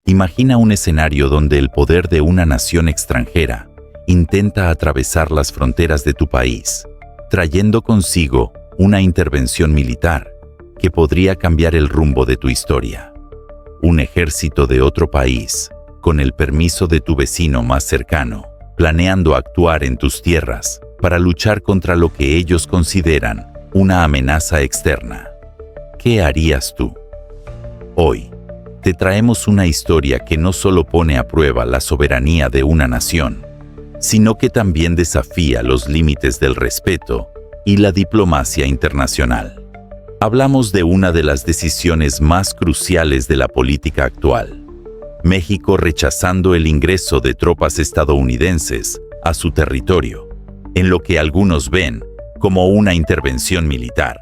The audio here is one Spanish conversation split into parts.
Imagina un escenario donde el poder de una nación extranjera intenta atravesar las fronteras de tu país, trayendo consigo una intervención militar que podría cambiar el rumbo de tu historia. Un ejército de otro país, con el permiso de tu vecino más cercano, planeando actuar en tus tierras para luchar contra lo que ellos consideran una amenaza externa. ¿Qué harías tú? Hoy, te traemos una historia que no solo pone a prueba la soberanía de una nación, sino que también desafía los límites del respeto y la diplomacia internacional. Hablamos de una de las decisiones más cruciales de la política actual: México rechazando el ingreso de tropas estadounidenses a su territorio, en lo que algunos ven como una intervención militar,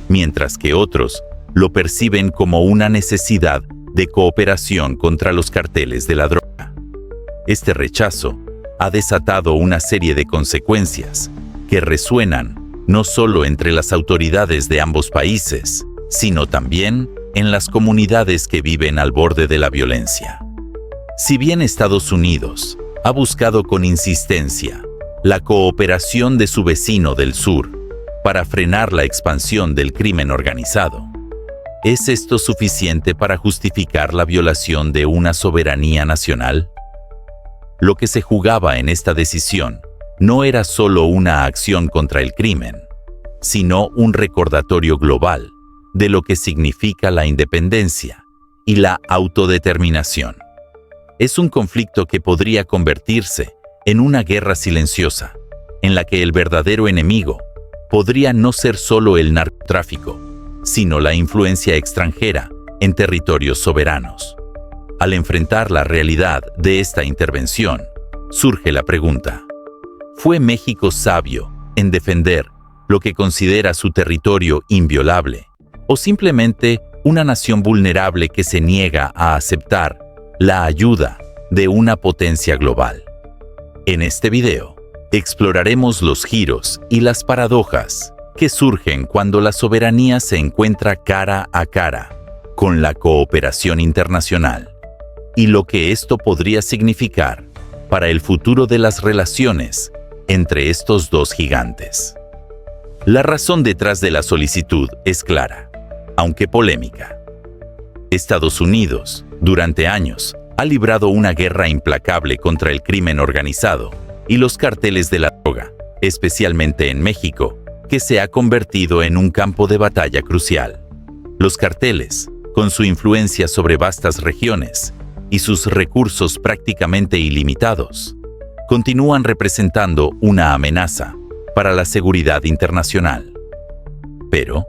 mientras que otros lo perciben como una necesidad de cooperación contra los carteles de la droga. Este rechazo ha desatado una serie de consecuencias que resuenan no solo entre las autoridades de ambos países, sino también en las comunidades que viven al borde de la violencia. Si bien Estados Unidos ha buscado con insistencia la cooperación de su vecino del sur para frenar la expansión del crimen organizado, ¿es esto suficiente para justificar la violación de una soberanía nacional? Lo que se jugaba en esta decisión no era solo una acción contra el crimen, sino un recordatorio global de lo que significa la independencia y la autodeterminación. Es un conflicto que podría convertirse en una guerra silenciosa, en la que el verdadero enemigo podría no ser solo el narcotráfico, sino la influencia extranjera en territorios soberanos. Al enfrentar la realidad de esta intervención, surge la pregunta: ¿fue México sabio en defender lo que considera su territorio inviolable, o simplemente una nación vulnerable que se niega a aceptar la ayuda de una potencia global? En este video, exploraremos los giros y las paradojas que surgen cuando la soberanía se encuentra cara a cara con la cooperación internacional, y lo que esto podría significar para el futuro de las relaciones entre estos dos gigantes. La razón detrás de la solicitud es clara, aunque polémica. Estados Unidos, durante años, ha librado una guerra implacable contra el crimen organizado y los carteles de la droga, especialmente en México, que se ha convertido en un campo de batalla crucial. Los carteles, con su influencia sobre vastas regiones y sus recursos prácticamente ilimitados, continúan representando una amenaza para la seguridad internacional. Pero,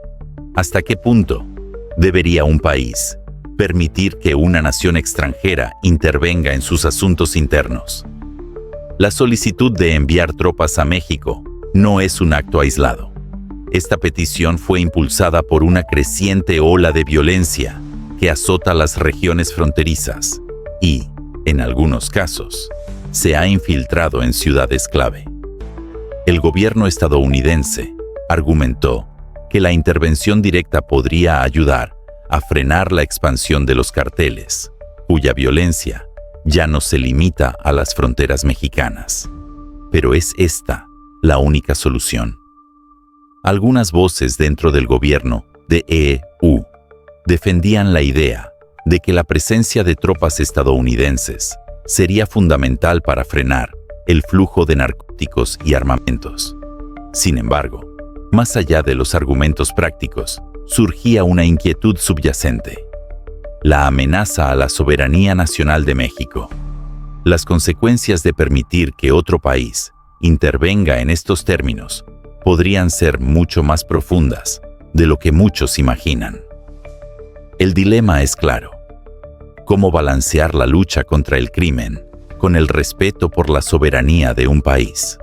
¿hasta qué punto debería un país permitir que una nación extranjera intervenga en sus asuntos internos? La solicitud de enviar tropas a México no es un acto aislado. Esta petición fue impulsada por una creciente ola de violencia que azota las regiones fronterizas y, en algunos casos, se ha infiltrado en ciudades clave. El gobierno estadounidense argumentó que la intervención directa podría ayudar a frenar la expansión de los carteles, cuya violencia ya no se limita a las fronteras mexicanas. Pero ¿es esta la única solución? Algunas voces dentro del gobierno de EU defendían la idea de que la presencia de tropas estadounidenses sería fundamental para frenar el flujo de narcóticos y armamentos. Sin embargo, más allá de los argumentos prácticos, surgía una inquietud subyacente: la amenaza a la soberanía nacional de México. Las consecuencias de permitir que otro país intervenga en estos términos podrían ser mucho más profundas de lo que muchos imaginan. El dilema es claro: ¿cómo balancear la lucha contra el crimen con el respeto por la soberanía de un país?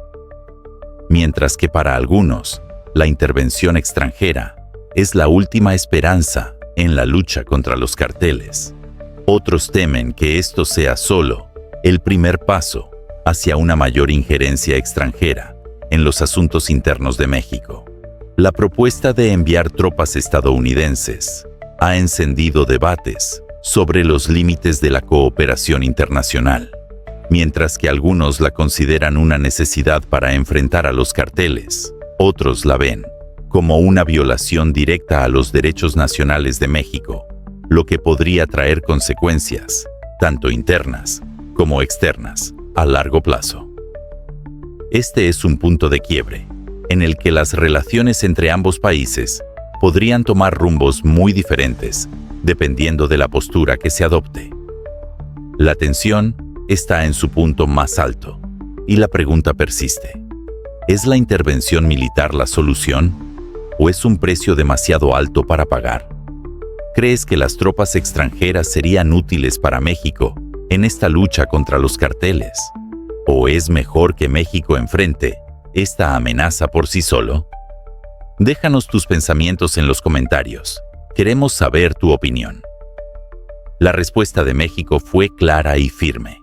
Mientras que para algunos, la intervención extranjera es la última esperanza en la lucha contra los carteles, otros temen que esto sea solo el primer paso hacia una mayor injerencia extranjera en los asuntos internos de México. La propuesta de enviar tropas estadounidenses ha encendido debates sobre los límites de la cooperación internacional. Mientras que algunos la consideran una necesidad para enfrentar a los carteles, otros la ven como una violación directa a los derechos nacionales de México, lo que podría traer consecuencias, tanto internas como externas, a largo plazo. Este es un punto de quiebre, en el que las relaciones entre ambos países podrían tomar rumbos muy diferentes, dependiendo de la postura que se adopte. La tensión está en su punto más alto, y la pregunta persiste: ¿es la intervención militar la solución? ¿O es un precio demasiado alto para pagar? ¿Crees que las tropas extranjeras serían útiles para México en esta lucha contra los carteles? ¿O es mejor que México enfrente esta amenaza por sí solo? Déjanos tus pensamientos en los comentarios. Queremos saber tu opinión. La respuesta de México fue clara y firme: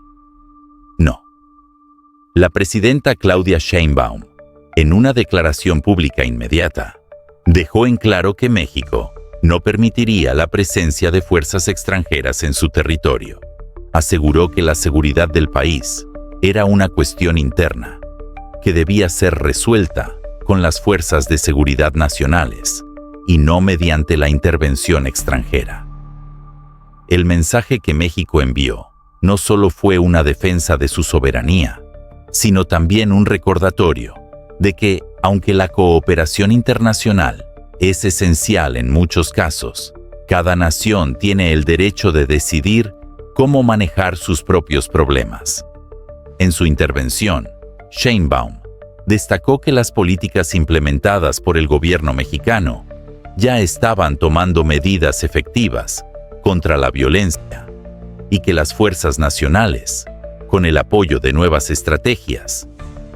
no. La presidenta Claudia Sheinbaum, en una declaración pública inmediata, dejó en claro que México no permitiría la presencia de fuerzas extranjeras en su territorio. Aseguró que la seguridad del país era una cuestión interna, que debía ser resuelta con las fuerzas de seguridad nacionales y no mediante la intervención extranjera. El mensaje que México envió no solo fue una defensa de su soberanía, sino también un recordatorio de que, aunque la cooperación internacional es esencial en muchos casos, cada nación tiene el derecho de decidir cómo manejar sus propios problemas. En su intervención, Sheinbaum destacó que las políticas implementadas por el gobierno mexicano ya estaban tomando medidas efectivas contra la violencia y que las fuerzas nacionales, con el apoyo de nuevas estrategias,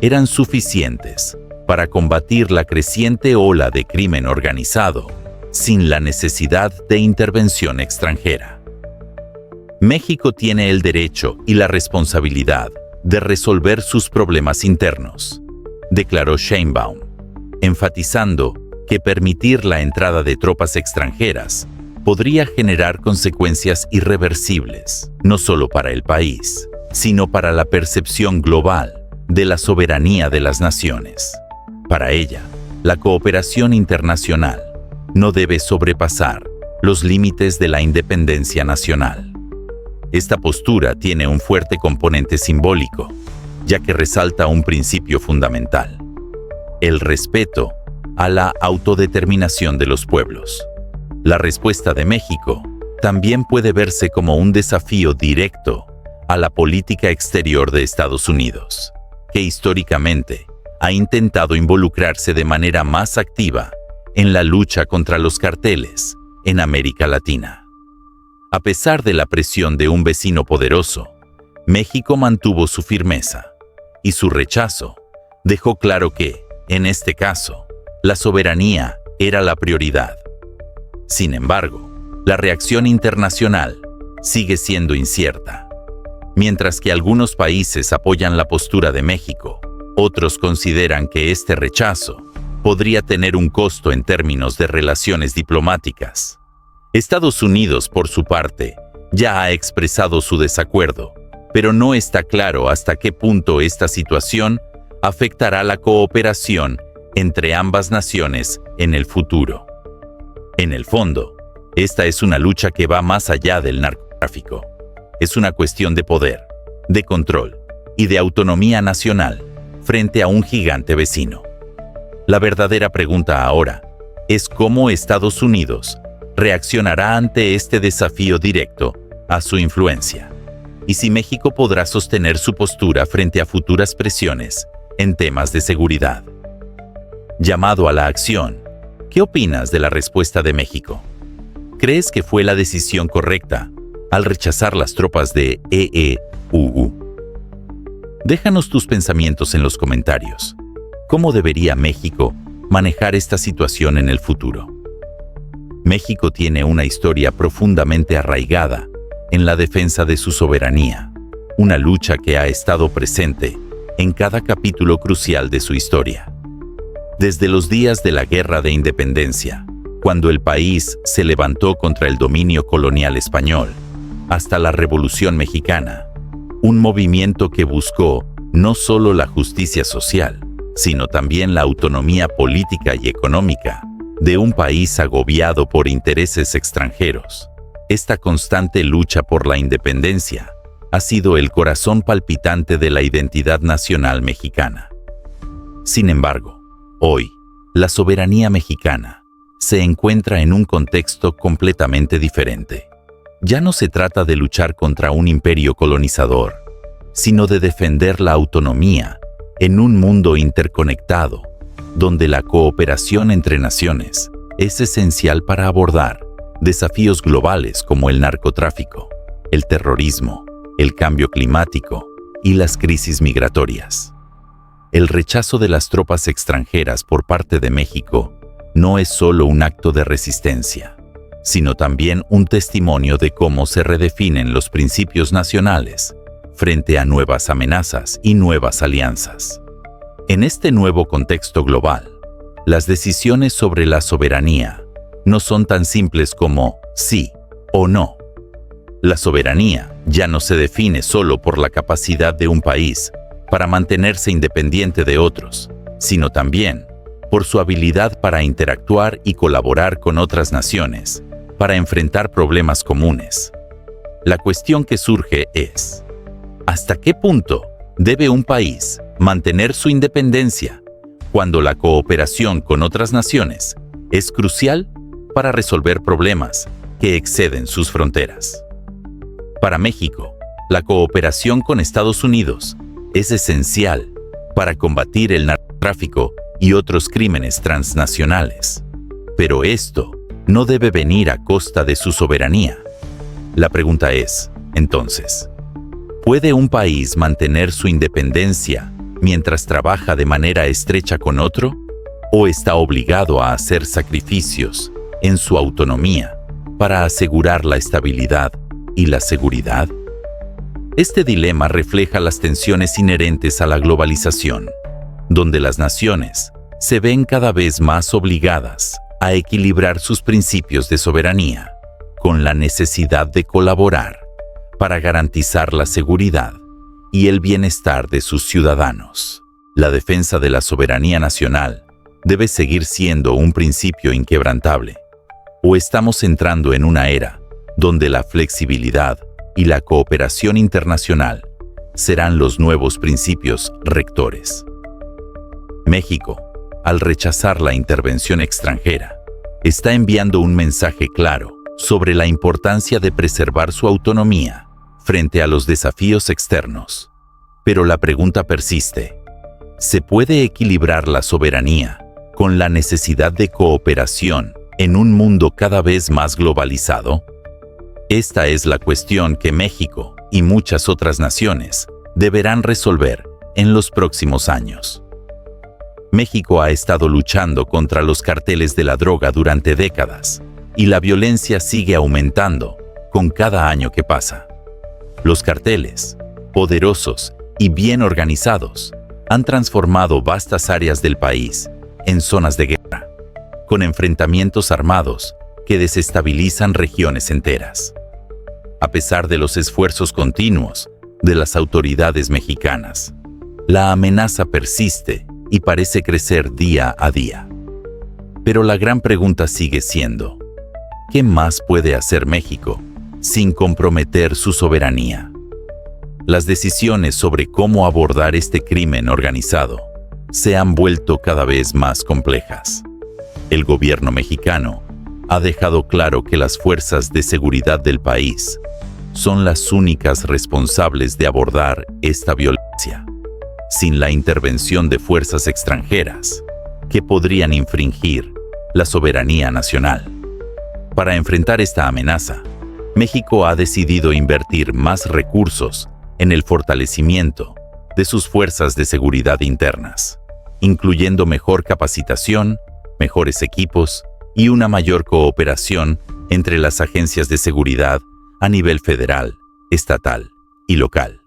eran suficientes para combatir la creciente ola de crimen organizado sin la necesidad de intervención extranjera. México tiene el derecho y la responsabilidad de resolver sus problemas internos, declaró Sheinbaum, enfatizando que permitir la entrada de tropas extranjeras podría generar consecuencias irreversibles, no solo para el país, sino para la percepción global de la soberanía de las naciones. Para ella, la cooperación internacional no debe sobrepasar los límites de la independencia nacional. Esta postura tiene un fuerte componente simbólico, ya que resalta un principio fundamental: el respeto a la autodeterminación de los pueblos. La respuesta de México también puede verse como un desafío directo a la política exterior de Estados Unidos, que históricamente ha intentado involucrarse de manera más activa en la lucha contra los carteles en América Latina. A pesar de la presión de un vecino poderoso, México mantuvo su firmeza, y su rechazo dejó claro que, en este caso, la soberanía era la prioridad. Sin embargo, la reacción internacional sigue siendo incierta. Mientras que algunos países apoyan la postura de México, otros consideran que este rechazo podría tener un costo en términos de relaciones diplomáticas. Estados Unidos, por su parte, ya ha expresado su desacuerdo, pero no está claro hasta qué punto esta situación afectará la cooperación entre ambas naciones en el futuro. En el fondo, esta es una lucha que va más allá del narcotráfico. Es una cuestión de poder, de control y de autonomía nacional frente a un gigante vecino. La verdadera pregunta ahora es cómo Estados Unidos reaccionará ante este desafío directo a su influencia, y si México podrá sostener su postura frente a futuras presiones en temas de seguridad. Llamado a la acción, ¿qué opinas de la respuesta de México? ¿Crees que fue la decisión correcta al rechazar las tropas de EEUU? Déjanos tus pensamientos en los comentarios. ¿Cómo debería México manejar esta situación en el futuro? México tiene una historia profundamente arraigada en la defensa de su soberanía, una lucha que ha estado presente en cada capítulo crucial de su historia. Desde los días de la Guerra de Independencia, cuando el país se levantó contra el dominio colonial español, hasta la Revolución Mexicana, un movimiento que buscó no solo la justicia social, sino también la autonomía política y económica de un país agobiado por intereses extranjeros. Esta constante lucha por la independencia ha sido el corazón palpitante de la identidad nacional mexicana. Sin embargo, hoy, la soberanía mexicana se encuentra en un contexto completamente diferente. Ya no se trata de luchar contra un imperio colonizador, sino de defender la autonomía en un mundo interconectado, donde la cooperación entre naciones es esencial para abordar desafíos globales como el narcotráfico, el terrorismo, el cambio climático y las crisis migratorias. El rechazo de las tropas extranjeras por parte de México no es solo un acto de resistencia, sino también un testimonio de cómo se redefinen los principios nacionales frente a nuevas amenazas y nuevas alianzas. En este nuevo contexto global, las decisiones sobre la soberanía no son tan simples como sí o no. La soberanía ya no se define solo por la capacidad de un país para mantenerse independiente de otros, sino también por su habilidad para interactuar y colaborar con otras naciones para enfrentar problemas comunes. La cuestión que surge es, ¿hasta qué punto debe un país mantener su independencia cuando la cooperación con otras naciones es crucial para resolver problemas que exceden sus fronteras? Para México, la cooperación con Estados Unidos es esencial para combatir el narcotráfico y otros crímenes transnacionales. Pero esto no debe venir a costa de su soberanía. La pregunta es, entonces, ¿puede un país mantener su independencia mientras trabaja de manera estrecha con otro? ¿O está obligado a hacer sacrificios en su autonomía para asegurar la estabilidad y la seguridad? Este dilema refleja las tensiones inherentes a la globalización, donde las naciones se ven cada vez más obligadas a equilibrar sus principios de soberanía con la necesidad de colaborar para garantizar la seguridad y el bienestar de sus ciudadanos. La defensa de la soberanía nacional debe seguir siendo un principio inquebrantable, o estamos entrando en una era donde la flexibilidad y la cooperación internacional serán los nuevos principios rectores. México, al rechazar la intervención extranjera, está enviando un mensaje claro sobre la importancia de preservar su autonomía frente a los desafíos externos. Pero la pregunta persiste: ¿se puede equilibrar la soberanía con la necesidad de cooperación en un mundo cada vez más globalizado? Esta es la cuestión que México y muchas otras naciones deberán resolver en los próximos años. México ha estado luchando contra los carteles de la droga durante décadas y la violencia sigue aumentando con cada año que pasa. Los carteles, poderosos y bien organizados, han transformado vastas áreas del país en zonas de guerra, con enfrentamientos armados que desestabilizan regiones enteras. A pesar de los esfuerzos continuos de las autoridades mexicanas, la amenaza persiste y parece crecer día a día. Pero la gran pregunta sigue siendo, ¿qué más puede hacer México sin comprometer su soberanía? Las decisiones sobre cómo abordar este crimen organizado se han vuelto cada vez más complejas. El gobierno mexicano ha dejado claro que las fuerzas de seguridad del país son las únicas responsables de abordar esta violencia, sin la intervención de fuerzas extranjeras que podrían infringir la soberanía nacional. Para enfrentar esta amenaza, México ha decidido invertir más recursos en el fortalecimiento de sus fuerzas de seguridad internas, incluyendo mejor capacitación, mejores equipos y una mayor cooperación entre las agencias de seguridad a nivel federal, estatal y local.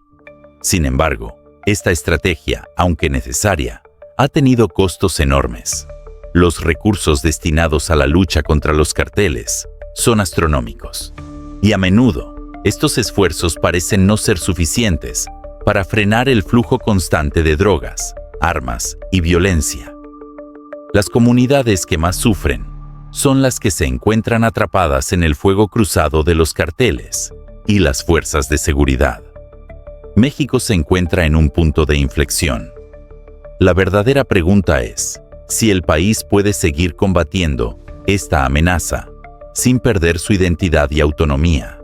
Sin embargo, esta estrategia, aunque necesaria, ha tenido costos enormes. Los recursos destinados a la lucha contra los carteles son astronómicos y a menudo estos esfuerzos parecen no ser suficientes para frenar el flujo constante de drogas, armas y violencia. Las comunidades que más sufren son las que se encuentran atrapadas en el fuego cruzado de los carteles y las fuerzas de seguridad. México se encuentra en un punto de inflexión. La verdadera pregunta es si el país puede seguir combatiendo esta amenaza sin perder su identidad y autonomía,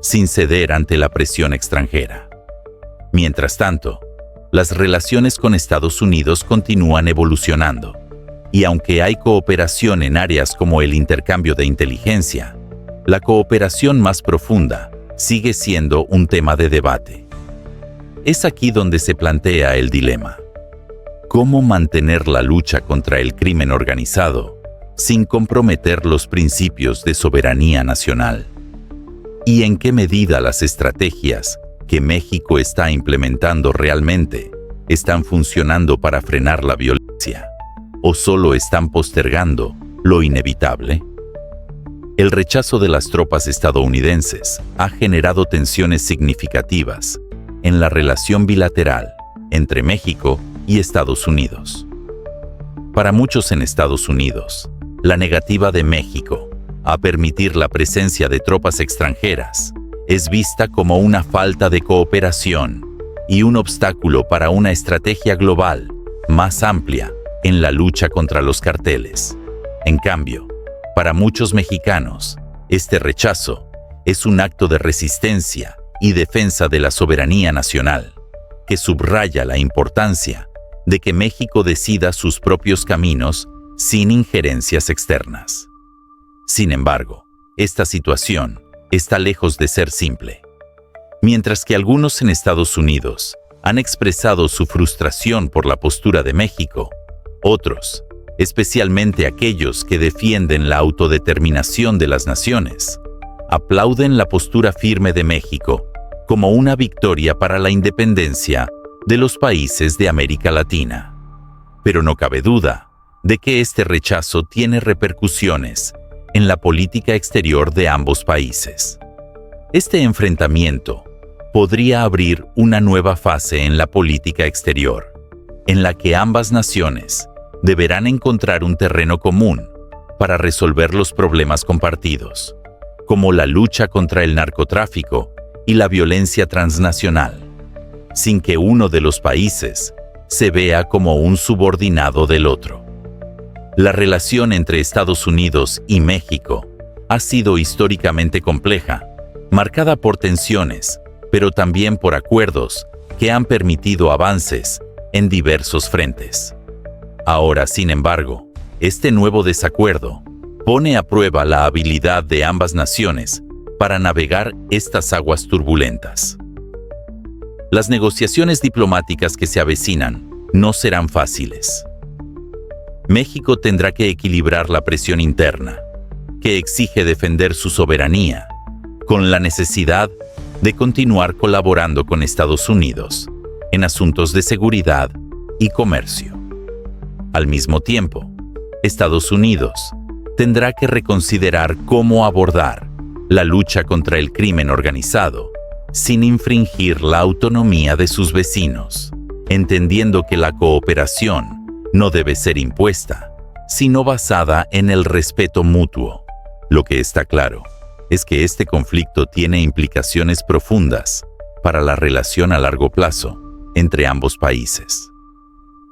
sin ceder ante la presión extranjera. Mientras tanto, las relaciones con Estados Unidos continúan evolucionando, y aunque hay cooperación en áreas como el intercambio de inteligencia, la cooperación más profunda sigue siendo un tema de debate. Es aquí donde se plantea el dilema. ¿Cómo mantener la lucha contra el crimen organizado sin comprometer los principios de soberanía nacional? ¿Y en qué medida las estrategias que México está implementando realmente están funcionando para frenar la violencia o solo están postergando lo inevitable? El rechazo de las tropas estadounidenses ha generado tensiones significativas en la relación bilateral entre México y Estados Unidos. Para muchos en Estados Unidos, la negativa de México a permitir la presencia de tropas extranjeras es vista como una falta de cooperación y un obstáculo para una estrategia global más amplia en la lucha contra los carteles. En cambio, para muchos mexicanos, este rechazo es un acto de resistencia y defensa de la soberanía nacional, que subraya la importancia de que México decida sus propios caminos sin injerencias externas. Sin embargo, esta situación está lejos de ser simple. Mientras que algunos en Estados Unidos han expresado su frustración por la postura de México, otros, especialmente aquellos que defienden la autodeterminación de las naciones, aplauden la postura firme de México como una victoria para la independencia de los países de América Latina. Pero no cabe duda de que este rechazo tiene repercusiones en la política exterior de ambos países. Este enfrentamiento podría abrir una nueva fase en la política exterior, en la que ambas naciones deberán encontrar un terreno común para resolver los problemas compartidos, como la lucha contra el narcotráfico y la violencia transnacional, sin que uno de los países se vea como un subordinado del otro. La relación entre Estados Unidos y México ha sido históricamente compleja, marcada por tensiones, pero también por acuerdos que han permitido avances en diversos frentes. Ahora, sin embargo, este nuevo desacuerdo pone a prueba la habilidad de ambas naciones para navegar estas aguas turbulentas. Las negociaciones diplomáticas que se avecinan no serán fáciles. México tendrá que equilibrar la presión interna, que exige defender su soberanía, con la necesidad de continuar colaborando con Estados Unidos en asuntos de seguridad y comercio. Al mismo tiempo, Estados Unidos tendrá que reconsiderar cómo abordar la lucha contra el crimen organizado sin infringir la autonomía de sus vecinos, entendiendo que la cooperación no debe ser impuesta, sino basada en el respeto mutuo. Lo que está claro es que este conflicto tiene implicaciones profundas para la relación a largo plazo entre ambos países.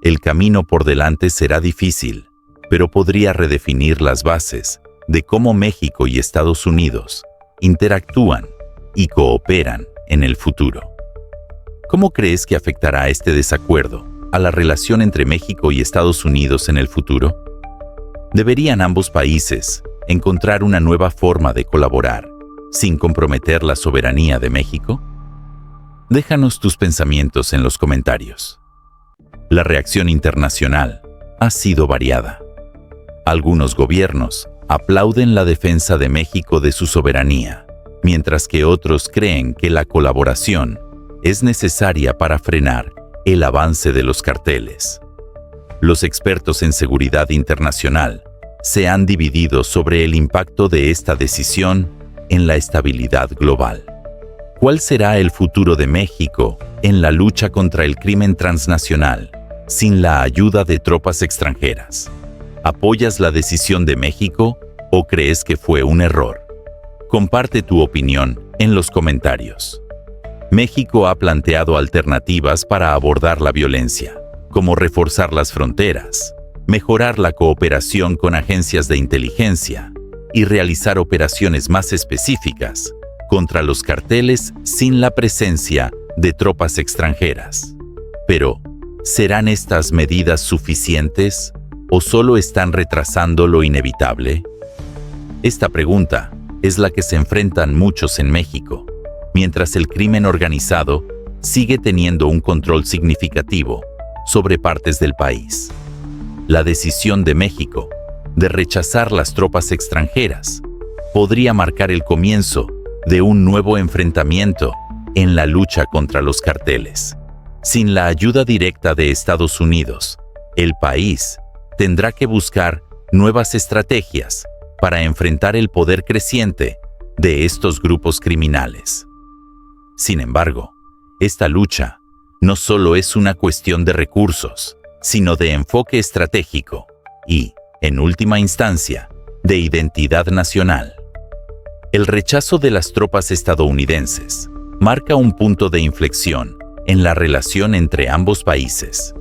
El camino por delante será difícil, pero podría redefinir las bases de cómo México y Estados Unidos interactúan y cooperan en el futuro. ¿Cómo crees que afectará este desacuerdo a la relación entre México y Estados Unidos en el futuro? ¿Deberían ambos países encontrar una nueva forma de colaborar sin comprometer la soberanía de México? Déjanos tus pensamientos en los comentarios. La reacción internacional ha sido variada. Algunos gobiernos aplauden la defensa de México de su soberanía, mientras que otros creen que la colaboración es necesaria para frenar el avance de los carteles. Los expertos en seguridad internacional se han dividido sobre el impacto de esta decisión en la estabilidad global. ¿Cuál será el futuro de México en la lucha contra el crimen transnacional sin la ayuda de tropas extranjeras? ¿Apoyas la decisión de México o crees que fue un error? Comparte tu opinión en los comentarios. México ha planteado alternativas para abordar la violencia, como reforzar las fronteras, mejorar la cooperación con agencias de inteligencia y realizar operaciones más específicas contra los carteles sin la presencia de tropas extranjeras. Pero, ¿serán estas medidas suficientes o solo están retrasando lo inevitable? Esta pregunta es la que se enfrentan muchos en México, mientras el crimen organizado sigue teniendo un control significativo sobre partes del país. La decisión de México de rechazar las tropas extranjeras podría marcar el comienzo de un nuevo enfrentamiento en la lucha contra los carteles. Sin la ayuda directa de Estados Unidos, el país tendrá que buscar nuevas estrategias para enfrentar el poder creciente de estos grupos criminales. Sin embargo, esta lucha no solo es una cuestión de recursos, sino de enfoque estratégico y, en última instancia, de identidad nacional. El rechazo de las tropas estadounidenses marca un punto de inflexión en la relación entre ambos países.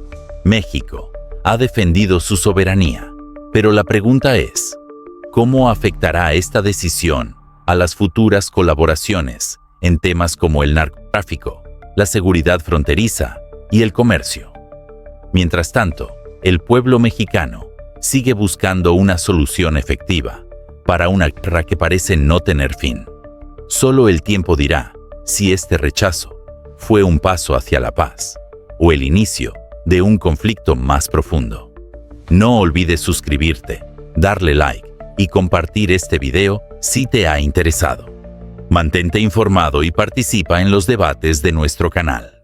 México ha defendido su soberanía, pero la pregunta es, ¿cómo afectará esta decisión a las futuras colaboraciones en temas como el narcotráfico, la seguridad fronteriza y el comercio? Mientras tanto, el pueblo mexicano sigue buscando una solución efectiva para una guerra que parece no tener fin. Solo el tiempo dirá si este rechazo fue un paso hacia la paz o el inicio de un conflicto más profundo. No olvides suscribirte, darle like y compartir este video si te ha interesado. Mantente informado y participa en los debates de nuestro canal.